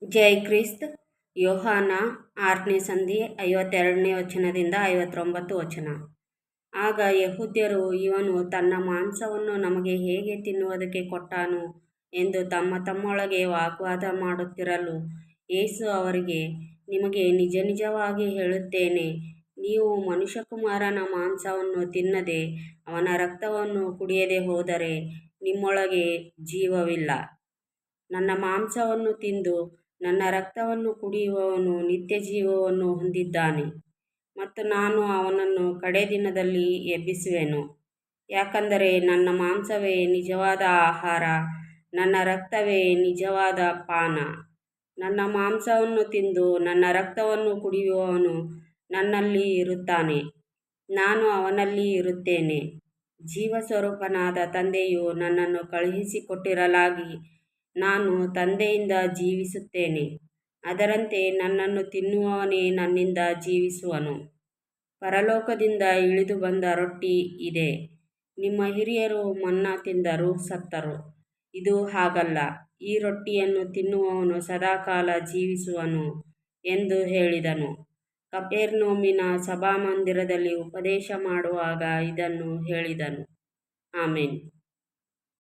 ಜೈ Christ. ಯೋಹಾನ 6ನೇ ಸಂಧಿ 52ನೇ ವಚನದಿಂದ 59 ವಚನ. ಆಗ ಯೆಹೂದ್ಯರು, ಇವನು ತನ್ನ ಮಾಂಸವನ್ನು ನಮಗೆ ಹೇಗೆ ತಿನ್ನುವುದಕ್ಕೆ ಕೊಟ್ಟಾನು ಎಂದು ತಮ್ಮೊಳಗೆ ವಾಗ್ವಾದ ಮಾಡುತ್ತಿರಲು, ಯೇಸು ಅವರಿಗೆ, ನಿಮಗೆ ನಿಜ ನಿಜವಾಗಿ ಹೇಳುತ್ತೇನೆ, ನೀವು ಮನುಷ್ಯಕುಮಾರನ ಮಾಂಸವನ್ನು ತಿನ್ನದೆ ಅವನ ರಕ್ತವನ್ನು ಕುಡಿಯದೆ ಹೋದರೆ ನಿಮ್ಮೊಳಗೆ ಜೀವವಿಲ್ಲ. ನನ್ನ ಮಾಂಸವನ್ನು ತಿಂದು ನನ್ನ ರಕ್ತವನ್ನು ಕುಡಿಯುವವನು ನಿತ್ಯ ಜೀವವನ್ನು ಹೊಂದಿದ್ದಾನೆ, ಮತ್ತು ನಾನು ಅವನನ್ನು ಕಡೆ ದಿನದಲ್ಲಿ ಎಬ್ಬಿಸುವೆನು. ಯಾಕಂದರೆ ನನ್ನ ಮಾಂಸವೇ ನಿಜವಾದ ಆಹಾರ, ನನ್ನ ರಕ್ತವೇ ನಿಜವಾದ ಪಾನ. ನನ್ನ ಮಾಂಸವನ್ನು ತಿಂದು ನನ್ನ ರಕ್ತವನ್ನು ಕುಡಿಯುವವನು ನನ್ನಲ್ಲಿ ಇರುತ್ತಾನೆ, ನಾನು ಅವನಲ್ಲಿ ಇರುತ್ತೇನೆ. ಜೀವಸ್ವರೂಪನಾದ ತಂದೆಯು ನನ್ನನ್ನು ಕಳುಹಿಸಿಕೊಟ್ಟಿರಲಾಗಿ ನಾನು ತಂದೆಯಿಂದ ಜೀವಿಸುತ್ತೇನೆ. ಅದರಂತೆ ನನ್ನನ್ನು ತಿನ್ನುವವನೇ ನನ್ನಿಂದ ಜೀವಿಸುವನು. ಪರಲೋಕದಿಂದ ಇಳಿದು ಬಂದ ರೊಟ್ಟಿ ಇದೇ. ನಿಮ್ಮ ಹಿರಿಯರು ಮನ್ನಾ ತಿಂದರೂ ಸತ್ತರು. ಇದು ಹಾಗಲ್ಲ, ಈ ರೊಟ್ಟಿಯನ್ನು ತಿನ್ನುವವನು ಸದಾಕಾಲ ಜೀವಿಸುವನು ಎಂದು ಹೇಳಿದನು. ಕಪೆರ್ನೌಮಿನ ಸಭಾಮಂದಿರದಲ್ಲಿ ಉಪದೇಶ ಮಾಡುವಾಗ ಇದನ್ನು ಹೇಳಿದನು. ಆಮೆನ್.